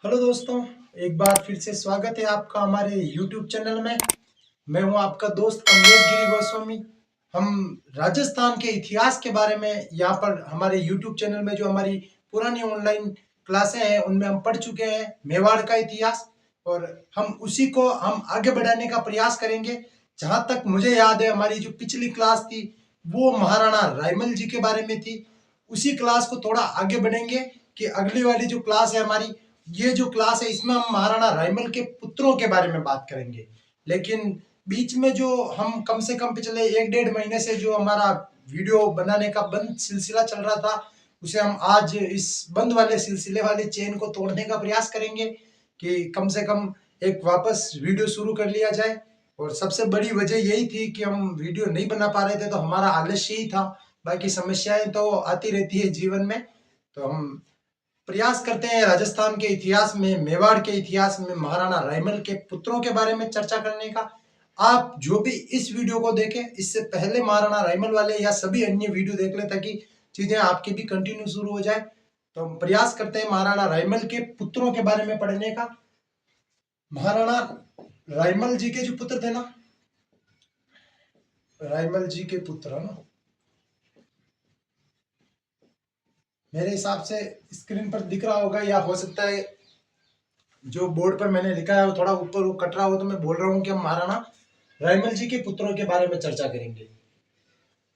Hello दोस्तों, एक बार फिर से स्वागत है आपका हमारे YouTube चैनल में। मैं हूं आपका दोस्त कमलेश गिरी गोस्वामी। हम राजस्थान के इतिहास के बारे में यहाँ पर हमारे YouTube चैनल में जो हमारी पुरानी ऑनलाइन क्लासें हैं उनमें हम पढ़ चुके हैं मेवाड़ का इतिहास, और हम उसी को हम आगे बढ़ाने का प्रयास करेंगे। जहां तक मुझे याद है हमारी जो पिछली क्लास थी वो महाराणा रायमल जी के बारे में थी। उसी क्लास को थोड़ा आगे बढ़ेंगे कि अगली वाली जो क्लास है हमारी, ये जो क्लास है इसमें हम महाराणा रायमल के पुत्रों के बारे में बात करेंगे। लेकिन बीच में जो हम कम से कम पिछले 1-1.5 महीने से जो हमारा वीडियो बनाने का बंद सिलसिला चल रहा था, उसे हम आज इस बंद वाले सिलसिले वाले चेन को तोड़ने का प्रयास करेंगे कि कम से कम एक वापस वीडियो शुरू कर लिया जाए। और सबसे बड़ी वजह यही थी कि हम वीडियो नहीं बना पा रहे थे, तो हमारा आलस्य ही था। बाकी समस्याएं तो आती रहती है जीवन में। तो हम प्रयास करते हैं राजस्थान के इतिहास में, मेवाड़ के इतिहास में महाराणा रायमल के पुत्रों के बारे में चर्चा करने का। आप जो भी इस वीडियो को देखें, इससे पहले महाराणा रायमल वाले या सभी अन्य वीडियो देख लें ताकि चीजें आपकी भी कंटिन्यू शुरू हो जाए। तो हम प्रयास करते हैं महाराणा रायमल के पुत्रों के बारे में पढ़ने का। महाराणा रायमल जी के जो पुत्र थे ना, रायमल जी के पुत्र है ना, मेरे हिसाब से स्क्रीन पर दिख रहा होगा, या हो सकता है जो बोर्ड पर मैंने लिखा है वो थोड़ा ऊपर वो कट रहा हो, तो मैं बोल रहा हूँ कि हम महाराणा रायमल जी के पुत्रों के बारे में चर्चा करेंगे।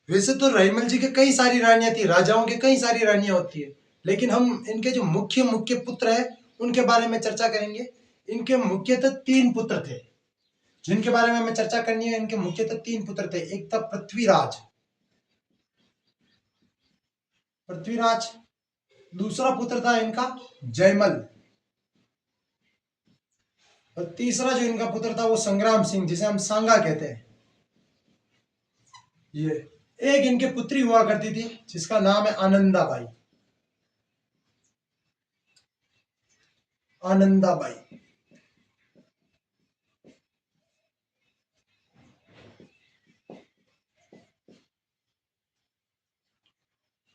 वैसे तो रायमल जी के कई सारी रानियां थी, राजाओं के कई सारी रानियां होती है, लेकिन हम इनके जो मुख्य मुख्य पुत्र है उनके बारे में चर्चा करेंगे। इनके मुख्यतः 3 पुत्र थे जिनके बारे में हमें चर्चा करनी है। इनके मुख्यतः 3 पुत्र थे। एक था पृथ्वीराज, पृथ्वीराज। दूसरा पुत्र था इनका जयमल, और तीसरा जो इनका पुत्र था वो संग्राम सिंह, जिसे हम सांगा कहते हैं। ये एक इनके पुत्री हुआ करती थी जिसका नाम है आनंदाबाई। आनंदाबाई।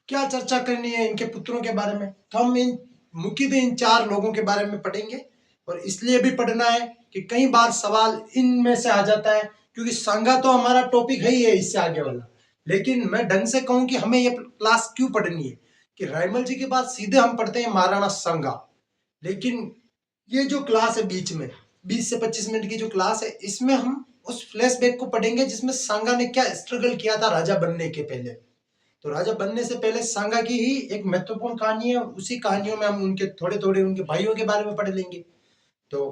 क्या चर्चा करनी है इनके पुत्रों के बारे में, तो हम इन मुख्यतः इन 4 लोगों के बारे में पढ़ेंगे। और इसलिए भी पढ़ना है कि कई बार सवाल इनमें से आ जाता है, क्योंकि सांगा तो हमारा टॉपिक है ही है इससे आगे वाला। लेकिन मैं ढंग से कहूं कि हमें ये क्लास क्यों पढ़नी है, कि रायमल जी के बाद सीधे हम पढ़ते हैं महाराणा सांगा। लेकिन ये जो क्लास है बीच में 20 से 25 मिनट की जो क्लास है, इसमें हम उस फ्लैशबैक को पढ़ेंगे जिसमें सांगा ने क्या स्ट्रगल किया था राजा बनने के पहले। तो राजा बनने से पहले सांगा की ही एक महत्वपूर्ण कहानी है, उसी कहानियों में हम उनके थोड़े थोड़े उनके भाइयों के बारे में पढ़ लेंगे। तो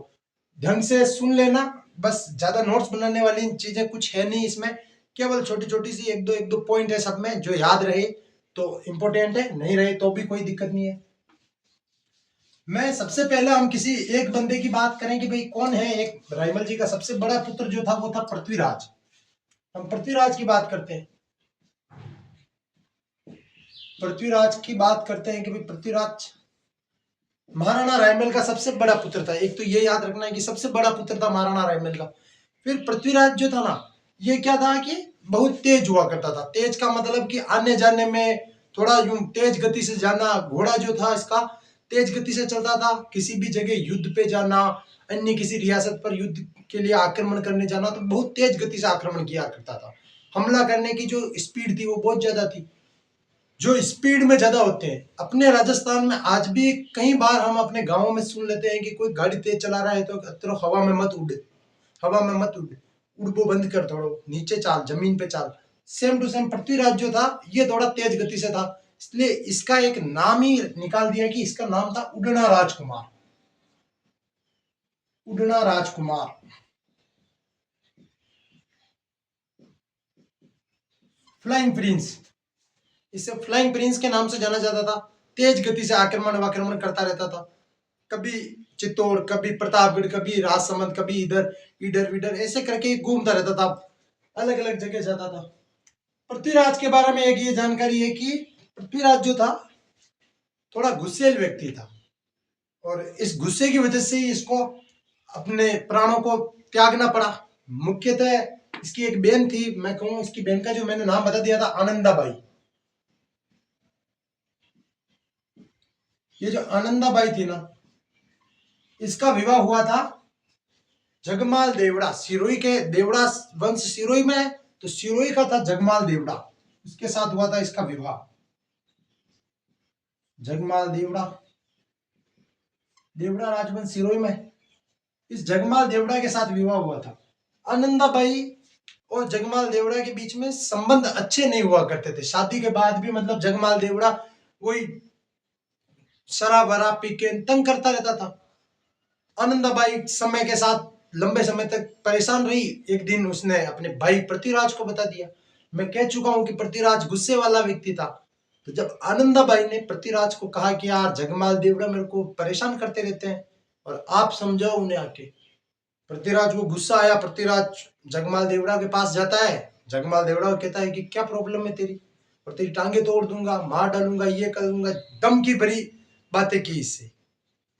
ढंग से सुन लेना, बस ज्यादा नोट्स बनाने वाली चीजें कुछ है नहीं इसमें, केवल छोटी छोटी सी एक दो पॉइंट है सब में, जो याद रहे तो इम्पोर्टेंट है, नहीं रहे तो भी कोई दिक्कत नहीं है। मैं सबसे पहले हम किसी एक बंदे की बात करें कि भाई कौन है। एक रायमल जी का सबसे बड़ा पुत्र जो था वो था पृथ्वीराज। हम पृथ्वीराज की बात करते हैं। पृथ्वीराज की बात करते हैं कि भाई पृथ्वीराज महाराणा रायमल का सबसे बड़ा पुत्र था। एक तो ये याद रखना है कि सबसे बड़ा पुत्र था महाराणा रायमल का। फिर पृथ्वीराज जो था ना, ये क्या था कि बहुत तेज हुआ करता था। तेज का मतलब कि आने जाने में थोड़ा यूं तेज गति से जाना, घोड़ा जो था इसका तेज गति से चलता था। किसी भी जगह युद्ध पे जाना, अन्य किसी रियासत पर युद्ध के लिए आक्रमण करने जाना, तो बहुत तेज गति से आक्रमण किया करता था। हमला करने की जो स्पीड थी वो बहुत ज्यादा थी, जो स्पीड में ज्यादा होते हैं। अपने राजस्थान में आज भी कई बार हम अपने गांवों में सुन लेते हैं कि कोई गाड़ी तेज चला रहा है तो तेरो हवा में मत उड़े, हवा में मत उड़े, उड़बो बंद कर, थोड़ा नीचे चाल, जमीन पे चाल। सेम टू सेम पृथ्वीराज जो था ये थोड़ा तेज गति से था, इसलिए इसका एक नाम ही निकाल दिया कि इसका नाम था उड़ना राजकुमार। उड़ना राजकुमार। फ्लाइंग प्रिंस, इसे फ्लाइंग प्रिंस के नाम से जाना जाता था। तेज गति से आक्रमण वाक्रमण करता रहता था, कभी चित्तौड़, कभी प्रतापगढ़, कभी राजसमंद, कभी इधर इधर विधर ऐसे करके घूमता रहता था, अलग अलग जगह जाता था। पृथ्वीराज के बारे में एक ये जानकारी है कि पृथ्वीराज जो था थोड़ा गुस्सेल व्यक्ति था, और इस गुस्से की वजह से ही इसको अपने प्राणों को त्यागना पड़ा। मुख्यतः इसकी एक बहन थी, मैं कहूँ इसकी बहन का जो मैंने नाम बता दिया था आनंदाबाई। ये जो आनंदाबाई थी ना, इसका विवाह हुआ था जगमाल देवड़ा, सिरोही के देवड़ा वंश सिरोही में है, तो सिरोही का था जगमाल देवड़ा, इसके साथ हुआ था इसका विवाह। जगमाल देवड़ा, देवड़ा राजवंश सिरोही में, इस जगमाल देवड़ा के साथ विवाह हुआ था। आनंदाबाई और जगमाल देवड़ा के बीच में संबंध अच्छे नहीं हुआ करते थे। शादी के बाद भी मतलब जगमाल देवड़ा वही शराब वराब पी के तंग करता रहता था। आनंदाबाई समय के साथ लंबे समय तक परेशान रही। एक दिन उसने अपने भाई पृथ्वीराज को बता दिया। मैं कह चुका हूं कि पृथ्वीराज गुस्से वाला व्यक्ति था। तो जब आनंदाबाई ने पृथ्वीराज को कहा कि यार जगमाल देवड़ा मेरे को परेशान करते रहते हैं और आप समझाओ उन्हें आके, पृथ्वीराज को गुस्सा आया। पृथ्वीराज जगमाल देवड़ा के पास जाता है। जगमाल देवड़ा कहता है कि क्या प्रॉब्लम है तेरी, और तेरी टांगे तोड़ दूंगा, मार डालूंगा, ये कर दूंगा, दम की भरी बातें की इससे।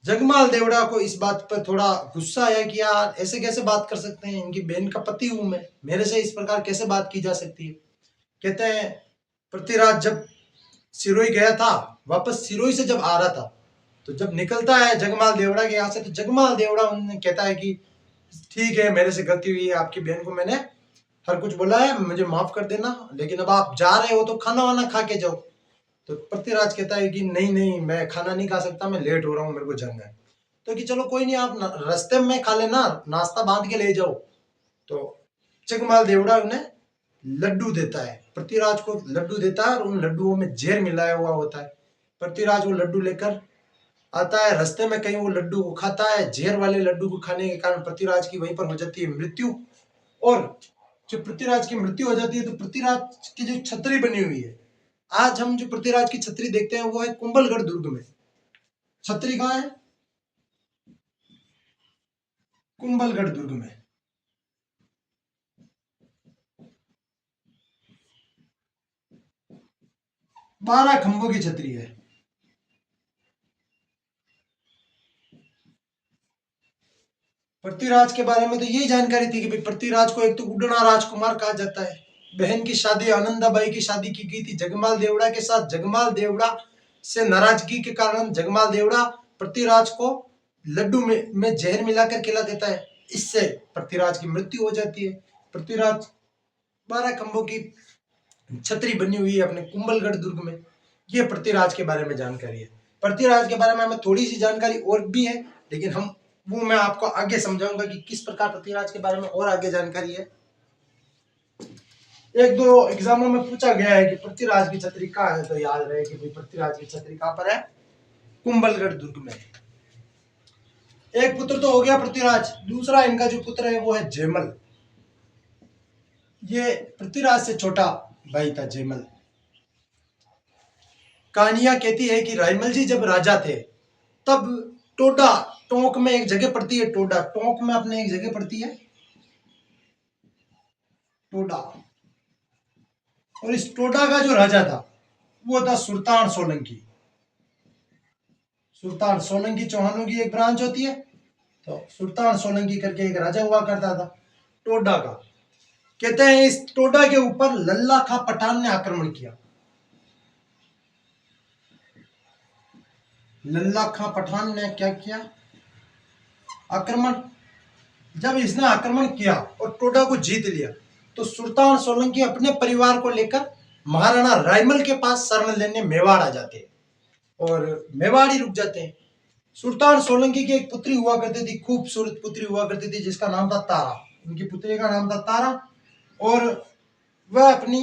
जगमाल देवड़ा को इस बात पर थोड़ा गुस्सा आया कि यार ऐसे कैसे बात कर सकते हैं, इनकी बहन का पति हूं मैं, मेरे से इस प्रकार कैसे बात की जा सकती है। कहते हैं पृथ्वीराज जब सिरोही गया था, वापस सिरोही से जब आ रहा था, तो जब निकलता है जगमाल देवड़ा के यहाँ से, तो जगमाल देवड़ा उन्हें कहता है कि ठीक है मेरे से गलती हुई है, आपकी बहन को मैंने हर कुछ बोला है, मुझे माफ कर देना, लेकिन अब आप जा रहे हो तो खाना वाना खा के जाओ। तो पृथ्वीराज कहता है कि नहीं नहीं मैं खाना नहीं खा सकता, मैं लेट हो रहा हूँ, मेरे को जाना है। तो कि चलो कोई नहीं, आप रास्ते में खा लेना, नाश्ता बांध के ले जाओ। तो जगमाल देवड़ा उन्हें लड्डू देता है, पृथ्वीराज को लड्डू देता है और उन लड्डुओं में जहर मिलाया हुआ होता है। पृथ्वीराज वो लड्डू लेकर आता है, रास्ते में कहीं वो लड्डू को खाता है। जहर वाले लड्डू को खाने के कारण पृथ्वीराज की वहीं पर हो जाती है मृत्यु। और जब पृथ्वीराज की मृत्यु हो जाती है तो पृथ्वीराज की जो छतरी बनी हुई है, आज हम जो पृथ्वीराज की छतरी देखते हैं वो है कुंभलगढ़ दुर्ग में। छतरी कहाँ है? कुंभलगढ़ दुर्ग में। 12 खंभों की छतरी है। पृथ्वीराज के बारे में तो यही जानकारी थी कि भाई पृथ्वीराज को एक तो उड़ना राजकुमार कहा जाता है। बहन की शादी आनंदाबाई की शादी की गई थी जगमाल देवड़ा के साथ। जगमाल देवड़ा से नाराजगी के कारण जगमाल देवड़ा पृथ्वीराज को लड्डू में जहर मिलाकर खिला देता है। इससे पृथ्वीराज की मृत्यु हो जाती है। पृथ्वीराज 12 खंभों की छतरी बनी हुई है अपने कुंभलगढ़ दुर्ग में। ये पृथ्वीराज के बारे में जानकारी है। पृथ्वीराज के बारे में हमें थोड़ी सी जानकारी और भी है, लेकिन हम वो मैं आपको आगे समझाऊंगा कि किस प्रकार पृथ्वीराज के बारे में और आगे जानकारी है। एक दो एग्जामों में पूछा गया है कि पृथ्वीराज की छतरी कहाँ है, तो याद रहे कि पृथ्वीराज की छतरी कहाँ पर है? कुंभलगढ़ दुर्ग में। एक पुत्र तो हो गया पृथ्वीराज, दूसरा इनका जो पुत्र है वो है जयमल। ये पृथ्वीराज से छोटा भाई था जयमल। कहानियां कहती है कि रायमल जी जब राजा थे तब टोडा, टोंक में एक जगह पड़ती है, टोडा, टोंक में अपने एक जगह पड़ती है टोडा, और इस टोडा का जो राजा था वो था सुल्तान सोलंकी। सुल्तान सोलंकी चौहानों की एक ब्रांच होती है, तो सुल्तान सोलंकी करके एक राजा हुआ करता था टोडा का। कहते हैं इस टोडा के ऊपर लल्ला खां पठान ने आक्रमण किया। लल्ला खां पठान ने क्या किया? आक्रमण। जब इसने आक्रमण किया और टोडा को जीत लिया, तो सुल्तान सोलंकी अपने परिवार को लेकर महाराणा रायमल के पास शरण लेने मेवाड़ आ जाते हैं और मेवाड़ ही रुक जाते हैं। सुल्तान सोलंकी की एक पुत्री हुआ करती थी, खूबसूरत पुत्री हुआ करती थी जिसका नाम था तारा। उनकी पुत्री का नाम था तारा, और वह अपनी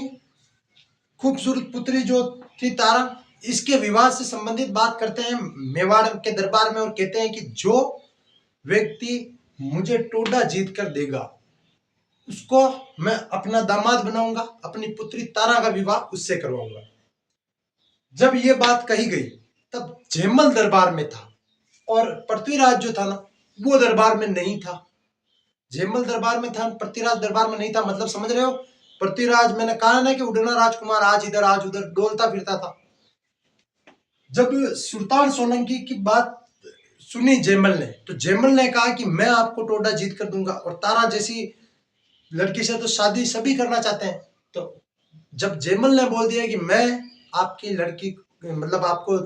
खूबसूरत पुत्री जो थी तारा, इसके विवाह से संबंधित बात करते हैं मेवाड़ के दरबार में और कहते हैं कि जो व्यक्ति मुझे टोडा जीत कर देगा उसको मैं अपना दामाद बनाऊंगा, अपनी पुत्री तारा का विवाह उससे करवाऊंगा। जब ये बात कही गई तब जयमल दरबार में था और पृथ्वीराज जो था ना वो दरबार में नहीं था। जयमल दरबार में था, पृथ्वीराज दरबार में नहीं था। मतलब समझ रहे हो? पृथ्वीराज, मैंने कहा ना कि उड़ना राजकुमार आज इधर आज उधर डोलता फिरता था। जब सुल्तान सोलंकी की बात सुनी जयमल ने, तो जयमल ने कहा कि मैं आपको टोडा जीत कर दूंगा, और तारा जैसी लड़की से तो शादी सभी करना चाहते हैं। तो जब जयमल ने बोल दिया कि मैं आपकी लड़की मतलब आपको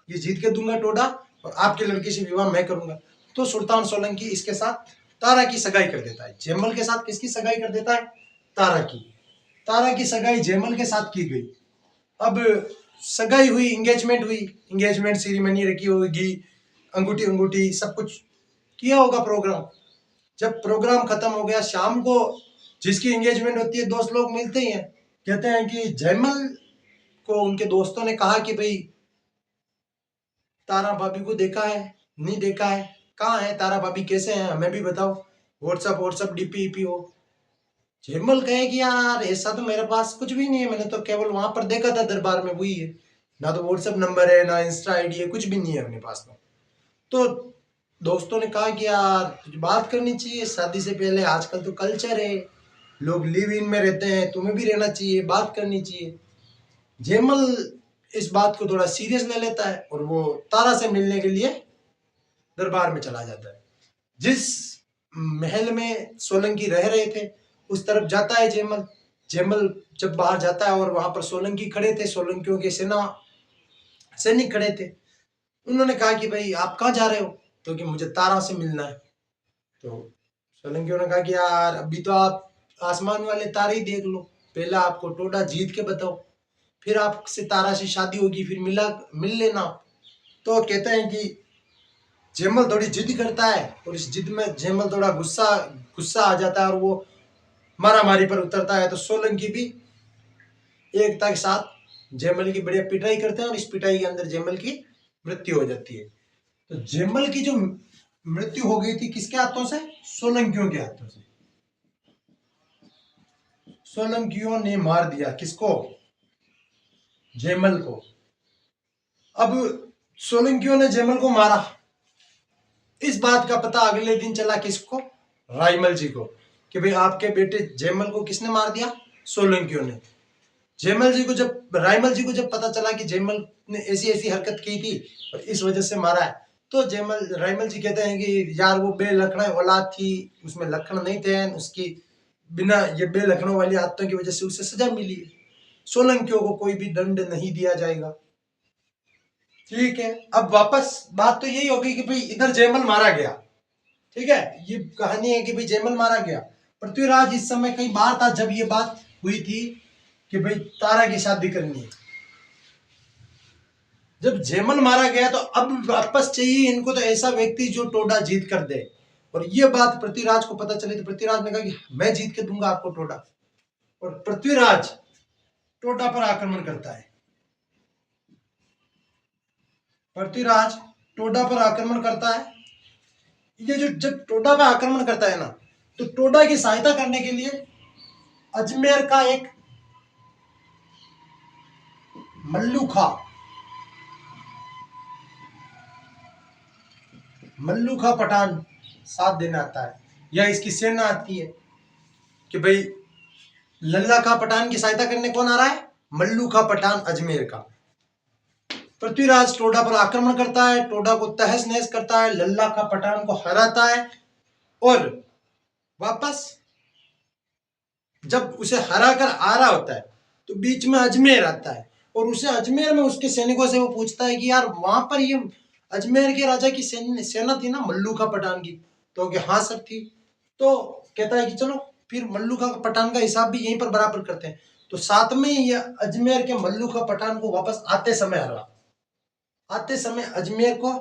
ये जीत के दूंगा टोडा और आपकी लड़की से विवाह मैं करूंगा, तो सुल्तान सोलंकी इसके साथ तारा की सगाई कर देता है। जयमल के साथ किसकी सगाई कर देता है? तारा की। तारा की सगाई जयमल के साथ की गई। अब सगाई हुई, एंगेजमेंट हुई, एंगेजमेंट सेरेमनी रखी होगी, अंगूठी अंगूठी सब कुछ किया होगा प्रोग्राम। जब प्रोग्राम खत्म हो गया, शाम को जिसकी एंगेजमेंट होती है दोस्त लोग मिलते ही हैं, कहते हैं कि जयमल को उनके दोस्तों ने कहा कि भाई तारा भाभी को देखा है, नहीं देखा है, कहाँ है तारा भाभी, कैसे हैं, हमें भी बताओ, व्हाट्सअप डीपी ईपी हो। जयमल कहे कि यार ऐसा तो मेरे पास कुछ भी नहीं है, मैंने तो केवल वहां पर देखा था दरबार में, वही है, ना तो व्हाट्सअप नंबर है, ना इंस्टा आईडी है, कुछ भी नहीं है अपने पास। तो दोस्तों ने कहा कि यार तुझे बात करनी चाहिए शादी से पहले, आजकल तो कल्चर है, लोग लिव इन में रहते हैं, तुम्हें भी रहना चाहिए, बात करनी चाहिए। जयमल इस बात को थोड़ा सीरियस ले लेता है और वो तारा से मिलने के लिए दरबार में चला जाता है। जिस महल में सोलंकी रह रहे थे उस तरफ जाता है जयमल। जयमल जब बाहर जाता है और वहां पर सोलंकी खड़े थे, सोलंकियों के सैनिक खड़े थे। उन्होंने कहा कि भाई आप कहाँ जा रहे हो? तो कि मुझे तारा से मिलना है। तो सोलंकियों ने कहा कि यार अभी तो आप आसमान वाले तारे ही देख लो, पहले आपको टोडा जीत के बताओ, फिर आपसे तारा से शादी होगी, फिर मिल लेना। तो कहते हैं कि जयमल थोड़ी जिद करता है और इस जिद में जयमल थोड़ा गुस्सा आ जाता है और वो मारामारी पर उतरता है। तो सोलंकी भी एकता के साथ जयमल की बढ़िया पिटाई करते हैं और इस पिटाई के अंदर जयमल की मृत्यु हो जाती है। तो जयमल की जो मृत्यु हो गई थी किसके हाथों से? सोलंकियों के हाथों से। सोलंकियों ने मार दिया किसको? जयमल को। अब सोलंकियों ने जयमल को मारा, इस बात का पता अगले दिन चला किसको? रायमल जी को, कि भाई आपके बेटे जयमल को किसने मार दिया? सोलंकियों ने। रायमल जी को जब पता चला कि जयमल ने ऐसी ऐसी हरकत की थी और इस वजह से मारा है, तो रायमल जी कहते हैं कि यार वो बेलखना औलाद थी, उसमें लक्षण नहीं थे, उसकी बिना ये बेलखनों वाली आदतों की वजह से उसे सजा मिली। सोलंकियों को कोई भी दंड नहीं दिया जाएगा। ठीक है, अब वापस बात तो यही होगी कि भाई इधर जयमल मारा गया, ठीक है, ये कहानी है कि भाई जयमल मारा गया। पृथ्वीराज इस समय कहीं बाहर था जब ये बात हुई थी कि भाई तारा की शादी करनी है। जब जयमल मारा गया तो अब वापस चाहिए इनको तो ऐसा व्यक्ति जो टोडा जीत कर दे। और ये बात पृथ्वीराज को पता चली तो पृथ्वीराज ने कहा कि मैं जीत के दूंगा आपको टोडा। और पृथ्वीराज टोडा पर आक्रमण करता है। पृथ्वीराज टोडा पर आक्रमण करता है। ये जो जब टोडा पर आक्रमण करता है ना, तो टोडा की सहायता करने के लिए अजमेर का एक मल्लू खा पठान साथ देने आता है, या इसकी सेना आती है कि भाई लल्ला खा पठान की सहायता करने कौन आ रहा है? मल्लू खा पठान अजमेर का। पृथ्वीराज टोडा पर आक्रमण करता है, टोडा को तहस नहस करता है, लल्ला खा पठान को हराता है और वापस जब उसे हरा कर आ रहा होता है तो बीच में अजमेर आता है और उसे अजमेर में उसके सैनिकों से वो पूछता है कि यार वहां पर ये अजमेर के राजा की सेना थी ना मल्लू खा पठान की? तो कि हाँ सर थी। तो कहता है कि चलो फिर मल्लू खा पठान का हिसाब भी यहीं पर बराबर करते हैं। तो साथ में ये अजमेर के मल्लू खा पठान को वापस आते समय अजमेर को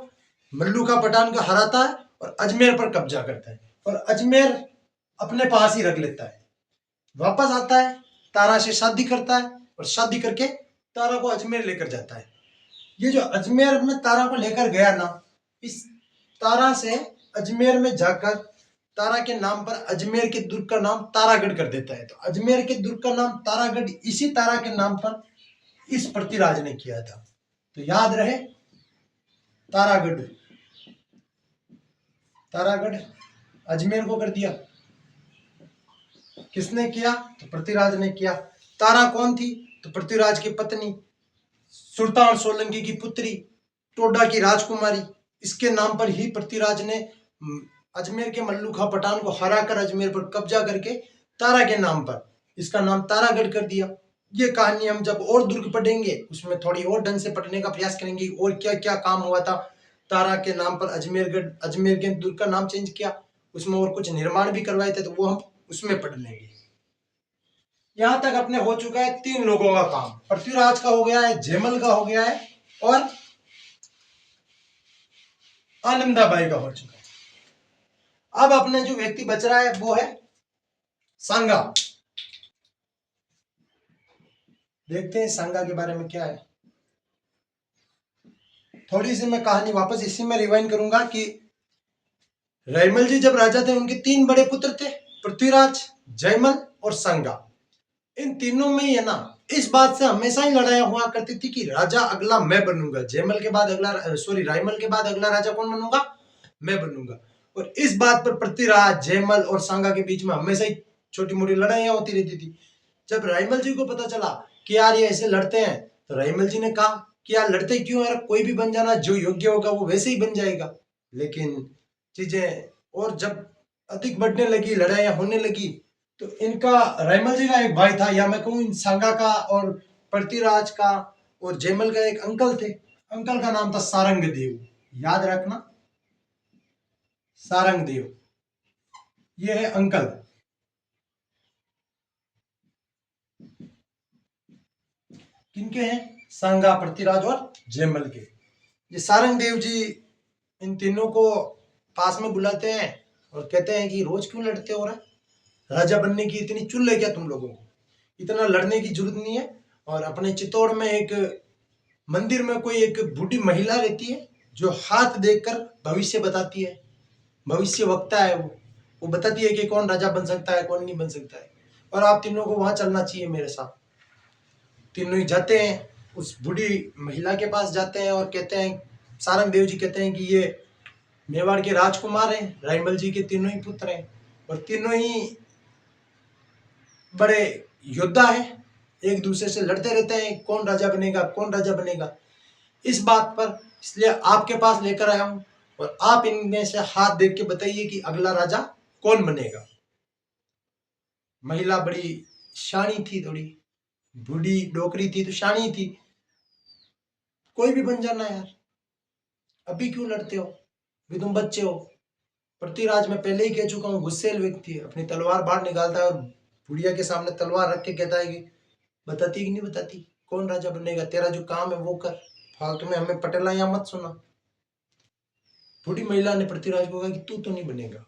मल्लू खा पठान को हराता है और अजमेर पर कब्जा करता है और अजमेर अपने पास ही रख लेता है। वापस आता है, तारा से शादी करता है और शादी करके तारा को अजमेर लेकर जाता है। ये जो अजमेर में तारा को लेकर गया ना, इस तारा से अजमेर में जाकर तारा के नाम पर अजमेर के दुर्ग का नाम तारागढ़ कर देता है। तो अजमेर के दुर्ग का नाम तारागढ़ इसी तारा के नाम पर इस पृथ्वीराज ने किया था। तो याद रहे तारागढ़ अजमेर को कर दिया। किसने किया? तो पृथ्वीराज ने किया। तारा कौन थी? तो पृथ्वीराज की पत्नी, सुल्तान सोलंकी की पुत्री, टोडा की राजकुमारी। इसके नाम पर ही पृथ्वीराज ने अजमेर के मल्लू खा पठान को हराकर अजमेर पर कब्जा करके तारा के नाम पर इसका नाम तारागढ़ कर दिया। ये कहानी हम जब और दुर्ग पढ़ेंगे उसमें थोड़ी और ढंग से पढ़ने का प्रयास करेंगे और क्या क्या काम हुआ था तारा के नाम पर अजमेरगढ़, अजमेर के दुर्ग का नाम चेंज किया, उसमें और कुछ निर्माण भी करवाए थे, तो वो हम उसमें पढ़ लेंगे। यहां तक अपने हो चुका है 3 लोगों का काम। पृथ्वीराज का हो गया है, जयमल का हो गया है और आनंदाबाई का हो चुका है। अब अपने जो व्यक्ति बच रहा है वो है सांगा। देखते हैं सांगा के बारे में क्या है। थोड़ी सी मैं कहानी वापस इसी में रिवाइंड करूंगा कि रैमल जी जब राजा थे, उनके 3 बड़े पुत्र थे, पृथ्वीराज, जयमल और सांगा। इन तीनों में ही है ना, इस बात से हमेशा ही लड़ाइयां हुआ करती थी कि राजा अगला मैं बनूंगा, जयमल के बाद अगला, सॉरी, रायमल के बाद अगला राजा कौन बनूंगा, मैं बनूंगा। और इस बात पर पृथ्वीराज, जयमल और सांगा के बीच में हमेशा ही छोटी मोटी लड़ाइयां होती रहती थी। जब रायमल जी को पता चला कि यार ये ऐसे लड़ते हैं, तो रायमल जी ने कहा कि यार लड़ते क्यों, यार कोई भी बन जाना, जो योग्य होगा वो वैसे ही बन जाएगा। लेकिन चीजें और जब अधिक बढ़ने लगी, लड़ाइयां होने लगी, तो इनका, रायमल जी का एक भाई था, या मैं कहूँ सांगा का और पृथ्वीराज का और जयमल का एक अंकल थे। अंकल का नाम था सारंग देव, याद रखना, सारंग देव, ये है अंकल। किनके हैं, सांगा, पृथ्वीराज और जयमल के। ये सारंग देव जी इन तीनों को पास में बुलाते हैं और कहते हैं कि रोज क्यों लड़ते हो रहा, राजा बनने की इतनी चुल है क्या तुम लोगों को, इतना लड़ने की जरूरत नहीं है। और अपने चित्तौड़ में एक मंदिर में कोई एक बूढ़ी महिला रहती है, जो हाथ देखकर भविष्य बताती है, भविष्य वक्ता है वो बताती है कि कौन राजा बन सकता है, कौन नहीं बन सकता है। और आप तीनों को वहां चलना चाहिए मेरे साथ। तीनों ही जाते हैं, उस बूढ़ी महिला के पास जाते हैं और कहते हैं, सारंग देव जी कहते हैं कि ये मेवाड़ के राजकुमार हैं, रायमल जी के तीनों ही पुत्र हैं और तीनों ही बड़े योद्धा हैं, एक दूसरे से लड़ते रहते हैं, कौन राजा बनेगा, कौन राजा बनेगा। इस बात पर इसलिए आपके पास लेकर आया हूं और आप इनमें से हाथ देख के बताइए कि अगला राजा कौन बनेगा। महिला बड़ी शानी थी, थोड़ी बूढ़ी डोकरी थी तो शानी थी, कोई भी बन जाना यार, अभी क्यों लड़ते हो, अभी तुम बच्चे हो। पृथ्वीराज मैं पहले ही कह चुका हूँ, गुस्सेल व्यक्ति है, अपनी तलवार बाहर निकालता है और बुढ़िया के सामने तलवार रख के कहता है कि बताती कि नहीं बताती, कौन राजा बनेगा, तेरा जो काम है वो कर, फालतू में हमें पटेला या मत सुना। बूढ़ी महिला ने पृथ्वीराज को कहा कि तू तो नहीं बनेगा,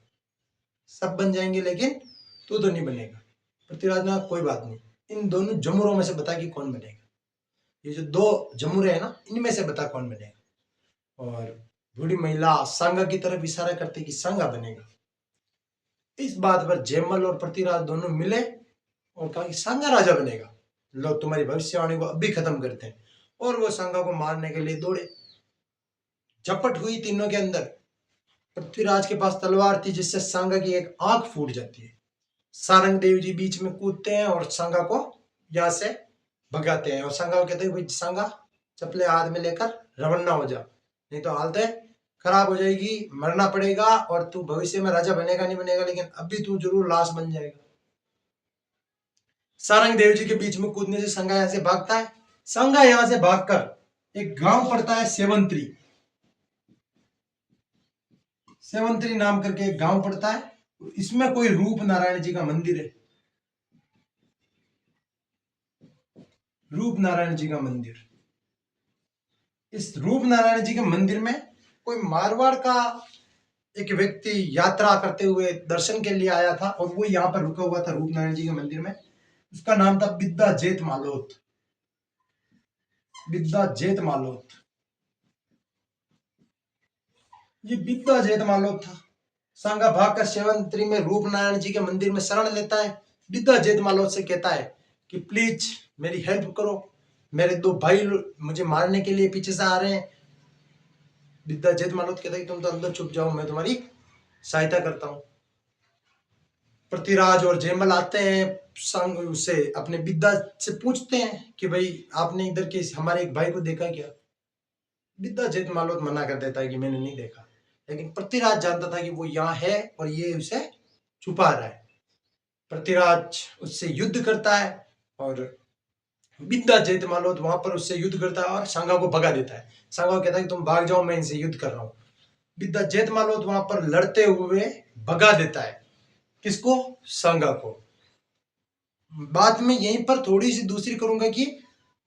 सब बन जाएंगे लेकिन तू तो नहीं बनेगा। पृथ्वीराज ने कहा कोई बात नहीं, इन दोनों जमुरों में से बता कि कौन बनेगा, ये जो 2 जमुरे हैं ना, इनमें से बता कौन बनेगा। और बूढ़ी महिला सांगा की तरफ इशारा करते कि सांगा बनेगा। इस बात पर जयमल और पृथ्वीराज दोनों मिले और कहा कि सांगा राजा बनेगा, लो तुम्हारी भविष्यवाणी को अभी खत्म करते हैं। और वो सांगा को मारने के लिए दौड़े, झपट हुई तीनों के अंदर। पृथ्वीराज के पास तलवार थी जिससे सांगा की एक आंख फूट जाती है। सारंग देव जी बीच में कूदते हैं और सांगा को यहां से भगाते हैं और सांगा को कहते हैं भाई सांगा, चपले हाथ में लेकर रवाना हो जा, नहीं तो हालत खराब हो जाएगी, मरना पड़ेगा और तू भविष्य में राजा बनेगा नहीं बनेगा, लेकिन अभी तू जरूर लाश बन जाएगा। सारंग देव जी के बीच में कूदने से सांगा यहां से भागता है। सांगा यहां से भागकर एक गांव पड़ता है सेवंतरी, सेवंतरी नाम करके एक गांव पड़ता है, इसमें कोई रूप नारायण जी का मंदिर है, रूप नारायण जी का मंदिर। इस रूप नारायण जी के मंदिर में कोई मारवाड़ का एक व्यक्ति यात्रा करते हुए दर्शन के लिए आया था और वो यहाँ पर रुका हुआ था रूप नारायण जी के मंदिर में। उसका नाम था बिद्दा जेत मालोत, बिद्दा जेत मालोत, ये बिद्दा जेत मालोत था। सांगा भागकर सेवंतरी में रूप नारायण जी के मंदिर में शरण लेता है। बिद्दा जेत मालोत से कहता है कि प्लीज मेरी हेल्प करो, मेरे 2 भाई मुझे मारने के लिए पीछे से आ रहे हैं। बिद्दा जेत मालोत कहता है कि तुम तो अंदर छुप जाओ, मैं तुम्हारी सहायता करता हूँ। पृथ्वीराज और जयमल आते हैं, संग उससे अपने बिद्दा से पूछते हैं कि भाई आपने इधर के हमारे एक भाई को देखा क्या। बिद्दा जेत मालोत मना कर देता है कि मैंने नहीं देखा, लेकिन पृथ्वीराज जानता था कि वो यहाँ है और ये उसे छुपा रहा है। पृथ्वीराज उससे युद्ध करता है और विद्या जेत मालोद वहां पर उससे युद्ध करता है और सांगा को भगा देता है। सांगा को कहता है कि तुम भाग जाओ, मैं इनसे युद्ध कर रहा हूं। विद्या जेत मालोद वहां पर लड़ते हुए भगा देता है। किसको? सांगा को। बाद में यहीं पर थोड़ी सी दूसरी करूंगा कि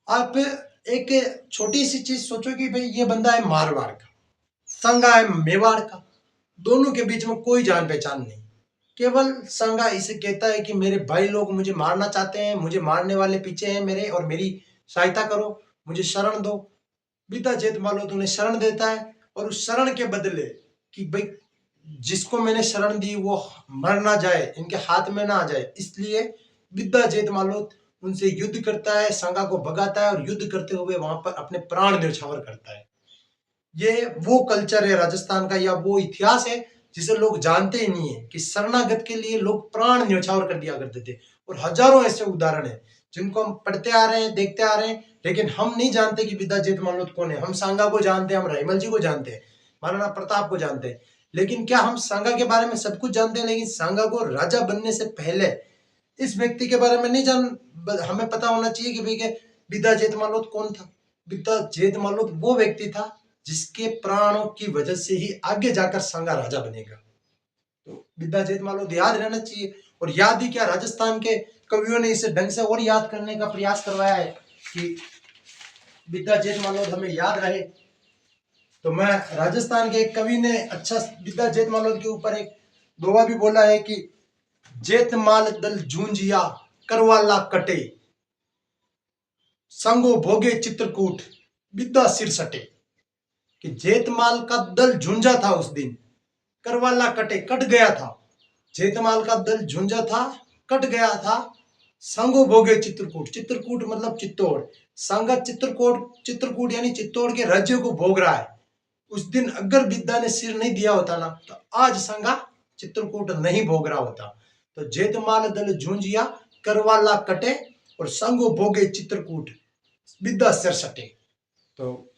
आप एक छोटी सी चीज सोचो कि भाई ये बंदा है मारवाड़ का, सांगा है मेवाड़ का, दोनों के बीच में कोई जान पहचान नहीं। केवल सांगा इसे कहता है कि मेरे भाई लोग मुझे मारना चाहते हैं, मुझे मारने वाले पीछे हैं मेरे, और मेरी सहायता करो, मुझे शरण दो। बीता जेत मालो तो उन्हें शरण देता है, और उस शरण के बदले कि भाई जिसको मैंने शरण दी वो मर ना जाए, इनके हाथ में ना आ जाए, इसलिए विद्या जेत मालोत उनसे युद्ध करता है, सांगा को भगाता है और युद्ध करते हुए वहां पर अपने प्राण न्यौछावर करता है। ये वो कल्चर है राजस्थान का, या वो इतिहास है जिसे लोग जानते ही नहीं है कि शरणागत के लिए लोग प्राण न्यौछावर कर दिया करते थे। और हजारों ऐसे उदाहरण हैं जिनको हम पढ़ते आ रहे हैं, देखते आ रहे हैं, लेकिन हम नहीं जानते कि विद्या जेत मालोत कौन है। हम सांगा को जानते हैं, हम रायमल जी को जानते हैं, महाराणा प्रताप को जानते हैं, लेकिन क्या हम सांगा के बारे में सब कुछ जानते हैं? लेकिन सांगा को राजा बनने से पहले इस व्यक्ति के बारे में नहीं हमें पता होना चाहिए कि भाई विद्या जेत मालोत कौन था। विद्या जेत मालोत वो व्यक्ति था जिसके प्राणों की वजह से ही आगे जाकर सांगा राजा बनेगा। तो विद्या जेत मालोत याद रहना चाहिए। और याद ही क्या, राजस्थान के कवियों ने इसे ढंग से और याद करने का प्रयास करवाया है कि विद्या जेत मालोत हमें याद रहे। तो मैं राजस्थान के एक कवि ने अच्छा विद्या जेत मालोत के ऊपर एक दोहा भी बोला है कि जेत माल दल झूंझिया करवाला कटे, संगो भोगे चित्रकूट विद्या सिर सटे। कि जेतमाल का दल झुंझा था उस दिन, करवाला कटे, कट गया था। जेतमाल का दल झुंझा था, कट गया था। संगो भोगे चित्रकूट, चित्रकूट मतलब चित्तौड़, संगा चित्रकूट, चित्रकूट यानी चित्तौड़ के राज्य को भोग रहा है। उस दिन अगर विद्या ने सिर नहीं दिया होता ना, तो आज संगा चित्रकूट नहीं भोग रहा होता। तो जेतमाल दल झुंझिया करवाला कटे और संगो भोगे चित्रकूट विद्या सिर सटे। तो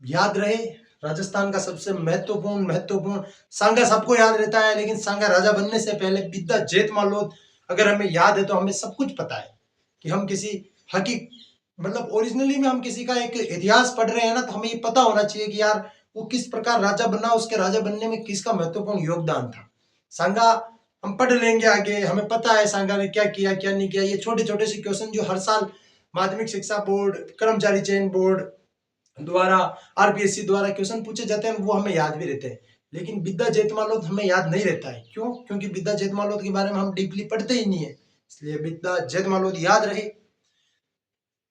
याद रहे, राजस्थान का सबसे महत्वपूर्ण सांगा सबको याद रहता है, लेकिन सांगा राजा बनने से पहले विद्या जेत मालोद अगर हमें याद है तो हमें सब कुछ पता है कि हम किसी हकीक मतलब ओरिजिनली में हम किसी का एक इतिहास पढ़ रहे हैं ना, तो हमें ये पता होना चाहिए कि यार वो किस प्रकार राजा बना, उसके राजा बनने में किसका महत्वपूर्ण योगदान था। सांगा हम पढ़ लेंगे आगे, हमें पता है सांगा ने क्या किया क्या नहीं किया। ये छोटे छोटे से क्वेश्चन जो हर साल माध्यमिक शिक्षा बोर्ड, कर्मचारी चयन बोर्ड द्वारा, आरपीएससी द्वारा क्वेश्चन पूछे जाते हैं, वो हमें याद भी रहते हैं। लेकिन विद्या जेत मालोद हमें याद नहीं रहता है। क्यों? क्योंकि विद्या जेत मालोद के बारे में हम डीपली पढ़ते ही नहीं है, इसलिए विद्या जेत मालोद याद रहे।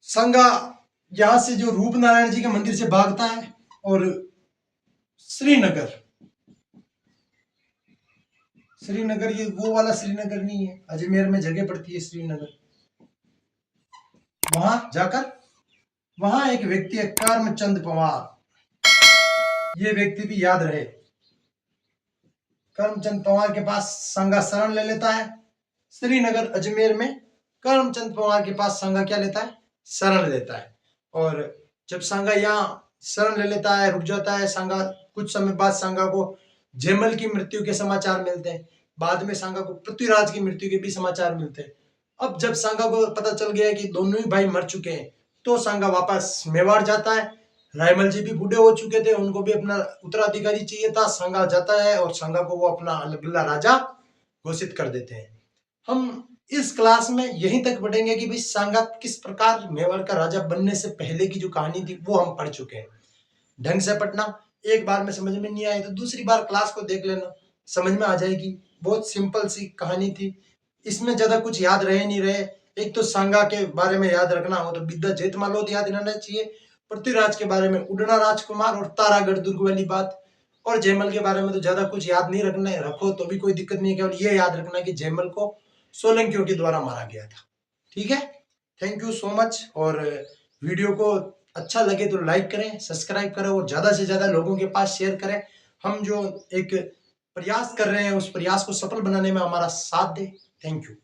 सांगा यहां से जो रूप नारायण जी के मंदिर से भागता है और श्रीनगर, श्रीनगर ये वो वाला श्रीनगर नहीं है, अजमेर में जगह पड़ती है श्रीनगर, वहां जाकर वहां एक व्यक्ति है करमचंद पवार, ये व्यक्ति भी याद रहे। करमचंद पवार के पास सांगा शरण ले लेता है श्रीनगर अजमेर में। करमचंद पवार के पास सांगा क्या लेता है? शरण लेता है। और जब सांगा यहाँ शरण ले लेता है, रुक जाता है सांगा, कुछ समय बाद सांगा को जयमल की मृत्यु के समाचार मिलते हैं। बाद में सांगा को पृथ्वीराज की मृत्यु के भी समाचार मिलते हैं। अब जब सांगा को पता चल गया कि दोनों ही भाई मर चुके हैं, तो सांगा वापस मेवाड़ जाता है। रायमल जी भी बूढ़े हो चुके थे, उनको भी अपना उत्तराधिकारी चाहिए था। सांगा जाता है और सांगा को वो अपना अगला राजा घोषित कर देते हैं। हम इस क्लास में यहीं तक पढ़ेंगे कि भाई सांगा किस प्रकार मेवाड़ का राजा बनने से पहले की जो कहानी थी वो हम पढ़ चुके हैं। ढंग से पढ़ना, एक बार में समझ में नहीं आए तो दूसरी बार क्लास को देख लेना, समझ में आ जाएगी। बहुत सिंपल सी कहानी थी, इसमें ज्यादा कुछ याद रहे नहीं रहे। एक तो सांगा के बारे में याद रखना हो तो विद्या जेत मालोद याद रहना चाहिए, पृथ्वीराज के बारे में उड़ना राजकुमार और तारागढ़ दुर्ग वाली बात, और जयमल के बारे में तो ज्यादा कुछ याद नहीं रखना है, रखो तो भी कोई दिक्कत नहीं है, केवल ये याद रखना कि जयमल को सोलंकियों के द्वारा मारा गया था। ठीक है, थैंक यू सो मच। और वीडियो को अच्छा लगे तो लाइक करें, सब्सक्राइब करें और ज्यादा से ज्यादा लोगों के पास शेयर करें। हम जो एक प्रयास कर रहे हैं उस प्रयास को सफल बनाने में हमारा साथ दें। Thank you.